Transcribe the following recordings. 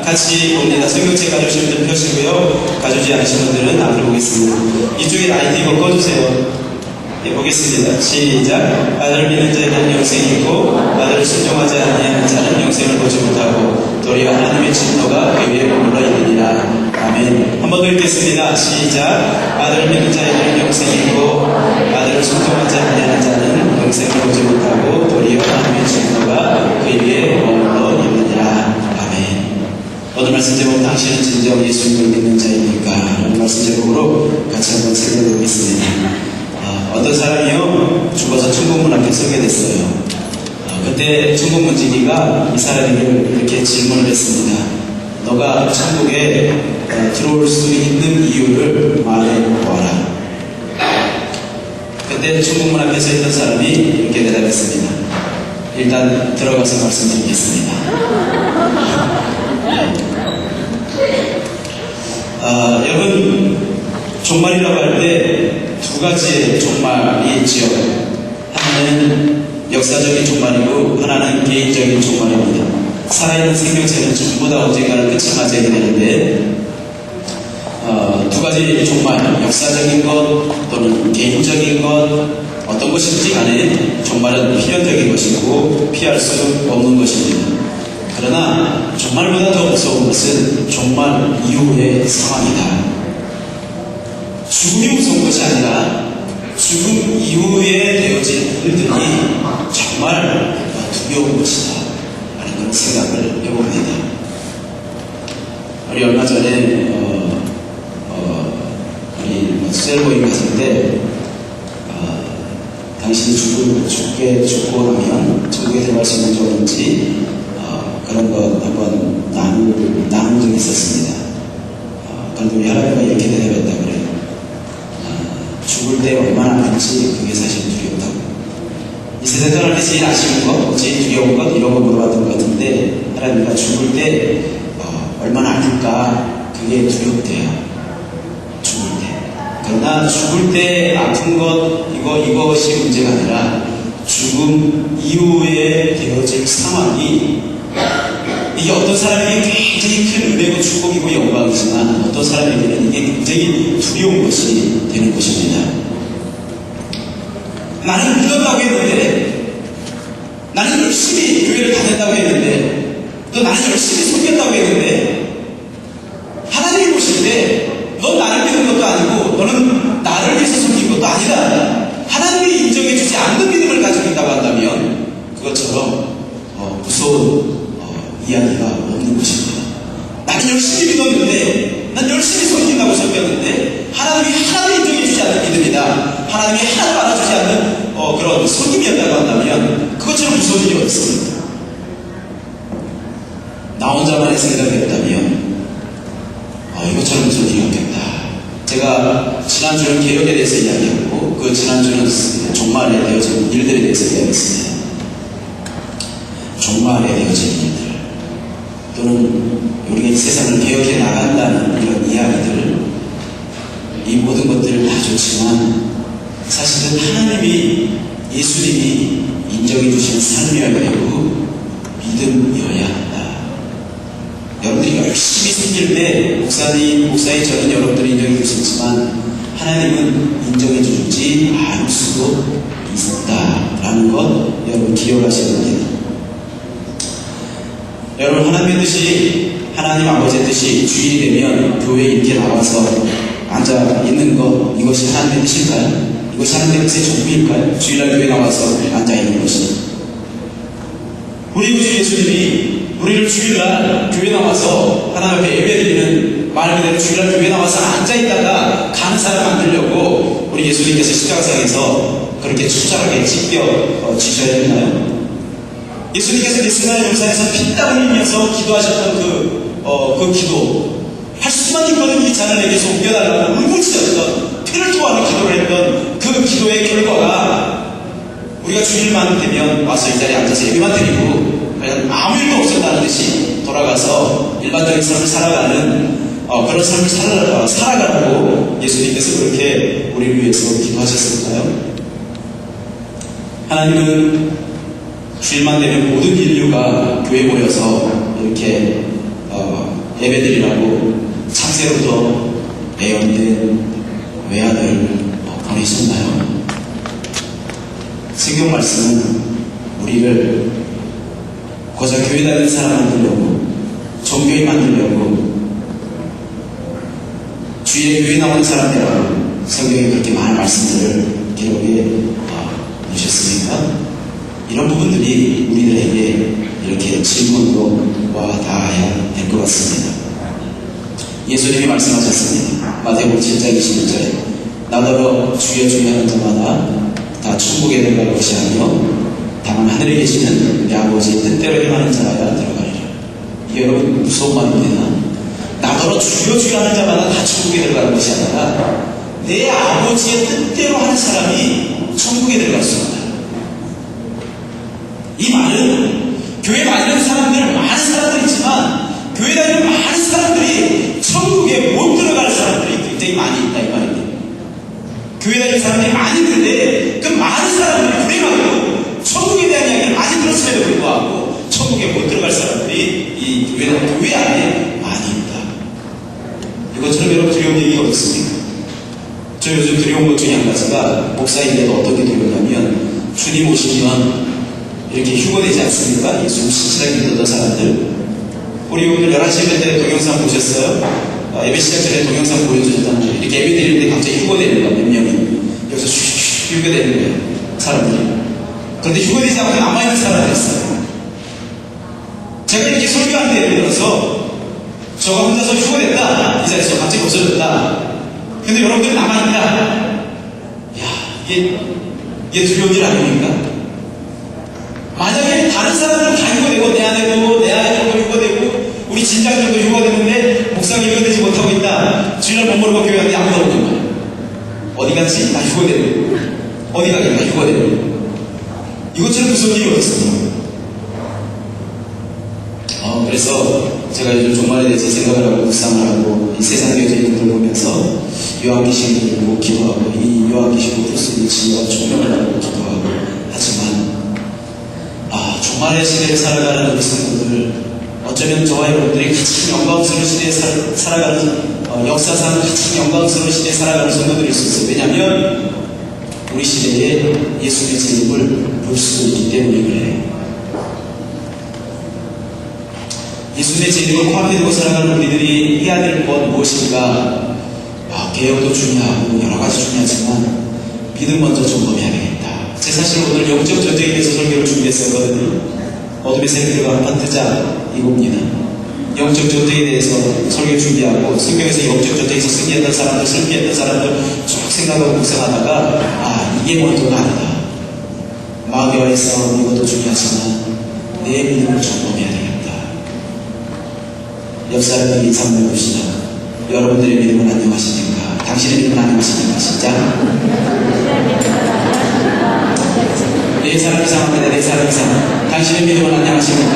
같이 봅니다. 성경책 가져오신 분들 펴시고요. 가져오지 않으신 분들은 앞으로 보겠습니다. 이쪽에 라이트 이거 꺼주세요. 예, 보겠습니다. 시작. 아들을 믿는 자에게는 영생이 있고 아들을 순종하지 아니하는 자는 영생을 보지 못하고 도리어 하나님의 진노가 그 위에 머물러 있느니라. 아멘. 한 번 더 읽겠습니다. 시작. 아들을 믿는 자에게는 영생이 있고 아들을 순종하지 아니하는 자는 영생을 보지 못하고 도리어 하나님의 진노가 그 위에 머물러 있느니라. 오늘 말씀 제목 당신은 진정 예수님을 믿는 자입니까? 라는 말씀 제목으로 같이 한번 생각해 보겠습니다. 어떤 사람이요 죽어서 천국문 앞에 서게 됐어요. 그때 천국문지기가 이 사람에게 이렇게 질문을 했습니다. 너가 천국에 들어올 수 있는 이유를 말해 보아라. 그때 천국문 앞에 서 있던 사람이 이렇게 대답했습니다. 일단 들어가서 말씀드리겠습니다. 여러분, 종말이라고 할 때 두 가지의 종말이 있지요. 하나는 역사적인 종말이고 하나는 개인적인 종말입니다. 살아있는 생명체는 전부 다 언젠가는 끝을 맞이하게 되는데 두 가지 종말, 역사적인 것 또는 개인적인 것 어떤 것인지 간에 종말은 필연적인 것이고 피할 수 없는 것입니다. 그러나 종말보다 더 무서운 것은 종말 이후의 상황이다. 죽음이 무서운 것이 아니라 죽음 이후에 되어진 일들이 정말 두려운 것이다 라는 그런 생각을 해봅니다. 우리 얼마 전에 우리 수셀보임 갔을 때 당신이 죽고 나면 천국에 들어갈 수 있는지 없는지 그런 것 한번 나눈 적이 있었습니다. 그런데 우리 할아버지가 이렇게 대답했다고 그래요. 죽을 때 얼마나 아픈지 그게 사실 두렵다고. 이 세상 떠날 때 제일 아쉬운 것, 제일 두려운 것 이런 거 물어봤던 것 같은데 할아버지가 죽을 때 얼마나 아플까 그게 두렵대요. 죽을 때. 그러나 죽을 때 아픈 것 이것이 문제가 아니라 죽음 이후에 되어질 상황이 이게 어떤 사람에게 굉장히 큰 은혜고 축복이고 영광이지만 어떤 사람에게는 이게 굉장히 두려운 것이 되는 것입니다. 나는 믿었다고 했는데, 나는 열심히 교회를 다녔다고 했는데, 또 나는 열심히 섬겼다고 했는데, 하나님이 보실 때 넌 나를 믿는 것도 아니고 너는 나를 위해서 섬긴 것도 아니다. 하나님이 인정해주지 않는 믿음을 가지고 있다고 한다면 그것처럼 무서운 이야기가 없는 것입니다. 나는 열심히 믿었는데, 난 열심히 섬긴다고 섬겼는데, 하나님이 인정해주지 않는 믿음이다. 하나님이 하나도 알아주지 않는 그런 섬김이었다고 한다면, 그것처럼 무서운 일이 어디 있습니까? 나 혼자만의 생각이었다면, 이것처럼 무서운 일이 없겠다. 제가 지난주는 개혁에 대해서 이야기했고, 그 지난주는 종말에 되어진 일들에 대해서 이야기했습니다. 종말에 되어진 일들. 또는 우리가 이 세상을 개혁해 나간다는 이런 이야기들, 이 모든 것들을 다 좋지만 사실은 하나님이 예수님이 인정해 주시는 삶이어야 되고 믿음이어야 한다. 여러분들이 열심히 섬길 때 목사의 저는 여러분들이 인정해 주셨지만 하나님은 인정해 주지 않을 수도 있다라는 것 여러분 기억하셔야 됩니다. 여러분, 하나님의 뜻이, 하나님 아버지의 뜻이 주일이 되면 교회에 이렇게 나와서 앉아 있는 것, 이것이 하나님의 뜻일까요? 이것이 하나님의 뜻의 전부일까요? 주일날 교회에 나와서 앉아 있는 것이. 우리 구주 예수님이 우리를 주일날 교회에 나와서 하나님 앞에 예배드리는 말 그대로 주일날 교회에 나와서 앉아 있다가 가는 사람 만들려고 우리 예수님께서 십자가상에서 그렇게 추잡하게 찢겨 지셔야 되나요? 예수님께서 겟세마네 동산에서 피땀 흘리면서 기도하셨던 그 기도, 할 수만 있거든 이 잔을 내게서 옮겨달라고 울부짖었던, 피를 토하는 기도를 했던 그 기도의 결과가 우리가 주일만 되면 와서 이 자리에 앉아서 예배만 드리고 그냥 아무 일도 없었다는 듯이 돌아가서 일반적인 삶을 살아가는 그런 삶을 살아가라고 예수님께서 그렇게 우리를 위해서 기도하셨을까요? 하나님은 주일만 되면 모든 인류가 교회에 모여서 이렇게 예배드리라고 창세로부터 애연된 외아들 보내셨나요? 성경 말씀은 우리를 고작 교회 다니는 사람 만들려고, 종교인 만들려고, 주위에 교회 나오는 사람들하고 성경에 그렇게 많은 말씀들을 기록해 주셨습니까? 이런 부분들이 우리들에게 이렇게 질문으로 와 닿아야 될 것 같습니다. 예수님이 말씀하셨습니다. 마태복음 7장 21절에 나더러 주여 주여 하는 자마다 다 천국에 들어갈 것이 아니요 다만 하늘에 계시는 우리 아버지의 뜻대로 행하는 자라야 들어가리라. 이게 여러분 무서운 말입니다. 나더러 주여 주여 하는 자마다 다 천국에 들어가는 것이 아니라 내 아버지의 뜻대로 하는 사람이 천국에 들어갈 수 있다. 이 말은 교회 다니는 사람들, 많은 사람들이 있지만 교회 다니는 많은 사람들이 천국에 못 들어갈 사람들이 굉장히 많이 있다 이 말입니다. 교회 다니는 사람들이 많이 있는데 그 많은 사람들이 불행하고 천국에 대한 이야기를 많이 들었음에도 불구하고 천국에 못 들어갈 사람들이 이 교회 안에 많이 있다. 이것처럼 여러분 두려운 얘기가 없습니까? 저 요즘 두려운 것 중에 한 가지가 목사인데도 어떻게 두려우냐면 주님 오시면 이렇게 휴거되지 않습니까? 예수님 신실하게 믿었던 사람들. 우리 오늘 11시 예배 때 동영상 보셨어요? 예배 시작 전에 동영상 보여주셨잖아요. 이렇게 예배 드리는데 갑자기 휴거되는 거야, 몇 명이. 여기서 슉슉 휴거되는 거예요, 사람들이. 그런데 휴거되지 않고 남아있는 사람들이 있어요. 제가 이렇게 설교하는데 예를 들어서 저가 혼자서 휴거됐다. 이 자리에서 갑자기 없어졌다. 근데 여러분들이 남아있다. 야, 이게 두려운 일 아닙니까? 만약에 다른 사람들은 다 휴거되고 내 아내도 휴거되고 우리 진장들도 휴거되는데 목사가 휴거되지 못하고 있다. 주일날 못 모르고 교회 가는데 아무도 없는 거야. 어디 갔지? 나 휴거되고. 어디 가겠나? 휴거되고. 이것처럼 무서운 일이 어디 있습니까? 그래서 제가 요즘 종말에 대해서 생각을 하고 묵상을 하고 이 세상에 되어져 있는 걸 보면서 요한계시록을 읽고 기도하고 이 요한계시록 크루스를 지어가 총명을 하고 기도하고 하지만 종말의 시대를 살아가는 우리 성도들, 어쩌면 저와 여러분들이 가장 영광스러운 시대에 살아가는, 역사상 가장 영광스러운 시대에 살아가는 성도들일 수 있어요. 왜냐하면 우리 시대에 예수님의 재림을 볼 수 있기 때문에 그래요. 예수님의 재림을 코앞에 두고 살아가는 우리들이 해야 될 것 무엇인가? 개혁도 중요하고 여러 가지 중요하지만 믿음 먼저 점검해야 되겠다. 제 사실 오늘 영적 전쟁에 대해서 설교를 준비했었거든요. 어둠의 새벽들과 한판 뜨자 이겁니다. 영적 전쟁에 대해서 설교 준비하고 성경에서 영적 전쟁에서 승리했던 사람들, 승리했던 사람들 쭉 생각하고 묵상하다가 이게 먼저가 아니다. 마귀와의 싸움 이것도 중요하지만 내 믿음을 점검해야 되겠다. 옆 사람에게 인사 한번 해봅시다. 여러분들의 믿음은 안녕하십니까? 당신의 믿음은 안녕하십니까? 시작. 네 사람 이상합니다. 네 사람 이상. 당신의 믿음은 안녕하십니까?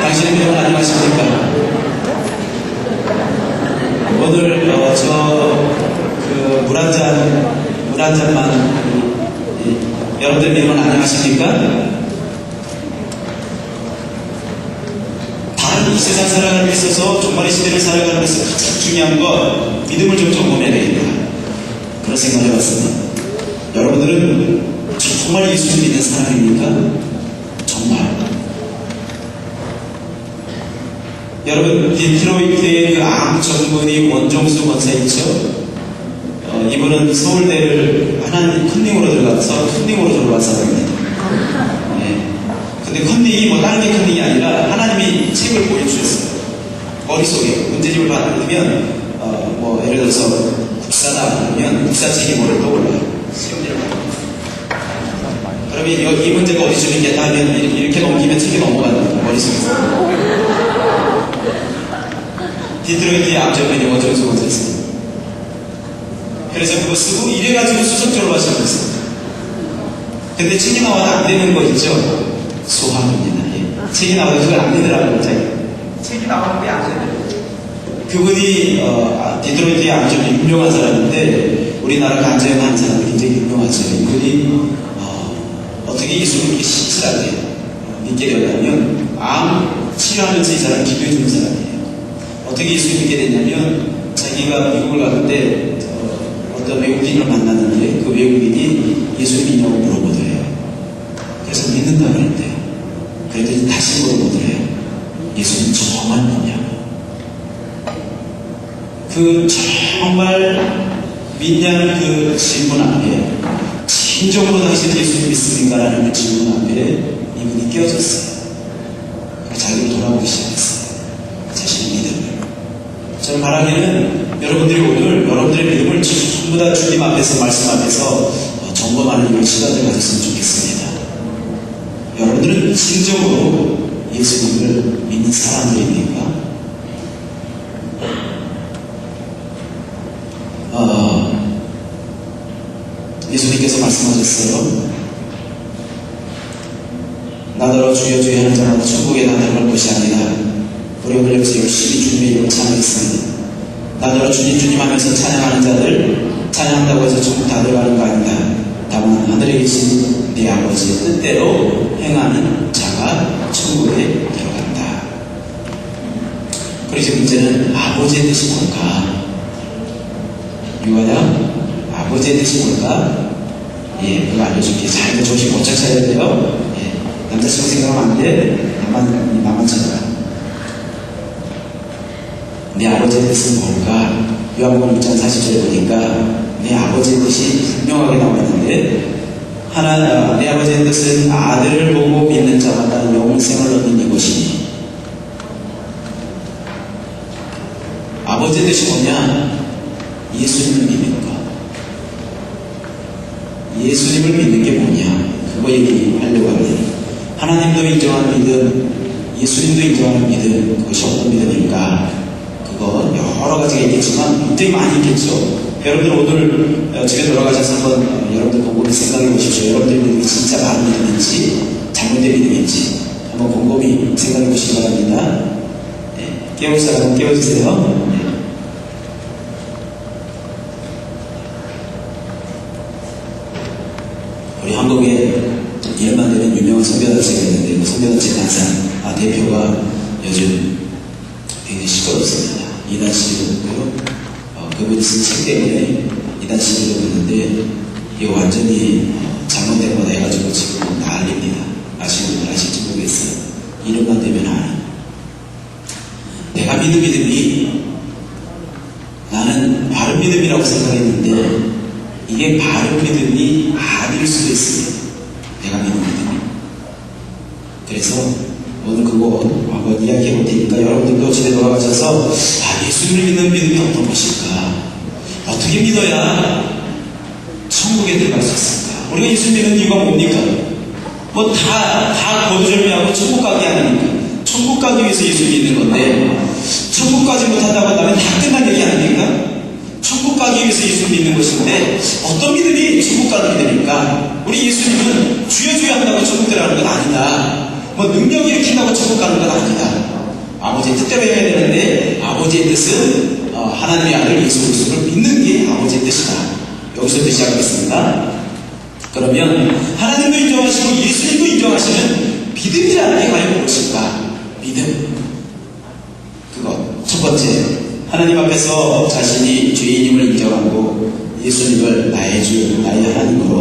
당신의 믿음은 안녕하십니까? 오늘 물 한 잔만 여러분들 믿음은 안녕하십니까? 이 세상 살아가는 데 있어서 종말의 시대를 살아가는 데 있어서 가장 중요한 건 믿음을 좀 점검해야 되겠다. 그런 생각을 해봤습니다. 여러분들은 정말 예수를 믿는 사람입니까? 정말. 여러분 디트로이트의 그 암 전문의 원종수 권사 있죠? 이분은 서울대를 하나님 컨닝으로 들어가서 컨닝으로 졸업한 사람입니다. 근데 컨닝이 다른 게 컨닝이 아니라 하나님이 책을 보여주셨어요. 머릿속에 문제집을 받으면 예를 들어서 국사다 그러면 국사책이 뭐를 떠올라요. 시험지를 받으면 그러면 이 문제가 어디 주는겠다 하면 이렇게 넘기면 책이 넘어가는 거예요. 머릿속에서. 디트로이트의 암전문의 원정수 원사였어요. 그래서 그거 쓰고 이래가지고 수석 졸업하시고 있어요. 근데 책이 나와도 안 되는 거 있죠? 소화입니다. 책이 나와도 그걸 안 되더라고요. 책이 나오는데 안 되더라고요. 그분이 디트로이트의 암전이 유명한 사람인데 우리나라 간증한 사람이 굉장히 유명하죠. 이분이 어떻게 예수님을 이렇게 신실하게 믿게 되었다면 암 치료하면서 이 사람은 기도해 주는 사람이에요. 어떻게 예수를 믿게 됐냐면 자기가 미국을 가는데 어떤 외국인을 만났는데 그 외국인이 예수 믿냐고 물어보더래요. 그래서 믿는다고 그랬대요. 그랬더니 다시 물어보더래요. 예수님 정말 믿냐고. 그 정말 믿냐는 그 질문 앞에 진정으로 당신 예수님 믿습니까? 라는 그 질문 앞에 이분이 깨어졌어요. 자기를 돌아보기 시작했어요. 자신의 믿음을. 저는 바라기는 여러분들이 오늘 여러분들의 믿음을 전부 다 주님 앞에서 말씀 앞에서 점검하는 이런 시간을 가졌으면 좋겠습니다. 여러분들은 진정으로 예수님을 믿는 사람들입니까? 예수님께서 말씀하셨어요. 나더러 주여 주여 하는 자마다 천국에 나아갈 것이 아니라 우리 오늘 여기서 열심히 주님의 이름을 찬양했습니다. 나더러 주님 주님 하면서 찬양하는 자들 찬양한다고 해서 천국 다 들어가는 거 아니다. 다만 하늘에 계신 네 아버지의 뜻대로 행하는 자가 천국에 들어간다. 그래서 문제는 아버지의 뜻이 뭘까? 유아야, 아버지의 뜻이 뭘까? 예, 그거 알려줄게. 잘 조심 못 찾아야 돼요. 예, 남자친구 생각하면 안 돼. 나만 찾아. 내 아버지의 뜻은 뭘까? 요한복음 6장 40절에 보니까 내 아버지의 뜻이 분명하게 나와 있는데 내 아버지의 뜻은 아들을 보고 믿는 자마다 영생을 얻는 이것이니. 아버지의 뜻이 뭐냐? 예수님을 믿는 것. 예수님을 믿는 게 뭐냐? 그거 얘기하려고 합니다. 하나님도 인정하는 믿음, 예수님도 인정하는 믿음, 그것이 어떤 믿음일까? 그거 여러 가지가 있겠지만 굉장히 많이 있겠죠. 여러분들 오늘 집에 돌아가셔서 한번 여러분들 곰곰이 생각해 보십시오. 여러분들 믿음이 진짜 바른 믿음인지 잘못된 믿음인지 한번 곰곰이 생각해 보시기 바랍니다. 네, 깨울 사람은 깨워주세요. 네. 우리 한국에 2년만 되면 유명한 선교단체가 있는데 그 선교단체 단상 대표가 요즘 굉장히 시끄럽습니다. 이단 시위도 있고요. 그분이 쓴 책 때문에 이단 시위도 있는데 이거 완전히 잘못된 거다 해가지고 지금 난립니다. 아시는 분 아실지 모르겠어요. 이름만 되면 아니. 내가 믿은 믿음이 나는 바른 믿음이라고 생각했는데 이게 바른 믿음이 아닐 수도 있습니다. 내가 믿는 믿음이. 그래서 오늘 그거 한번 이야기해 볼 테니까 여러분들도 집에 돌아가셔서 예수님을 믿는 믿음이 어떤 것일까? 어떻게 믿어야 천국에 들어갈 수 있을까? 우리가 예수 믿는 이유가 뭡니까? 뭐 다 거두절미하고 천국 가기 아닙니까? 천국 가기 위해서 예수 믿는 건데 천국 가지 못한다고 한다면 다 끝난 얘기 아닙니까? 천국 가기 위해서 예수 믿는 것인데 어떤 믿음이 천국 가는 믿음입니까? 우리 예수님은 주여 주여 한다고 천국 들어가는 건 아니다. 뭐 능력이 일으킨다고 천국 가는 건 아니다. 아버지의 뜻대로 해야 되는데 아버지의 뜻은 하나님의 아들 예수 그리스도를 믿는 게 아버지의 뜻이다. 여기서부터 시작하겠습니다. 그러면 하나님도 인정하시고 예수님도 인정하시는 믿음이라는 게 과연 무엇일까? 믿음. 그것 첫 번째, 하나님 앞에서 자신이 죄인임을 인정하고 예수님을 나의 주, 나의 하나님으로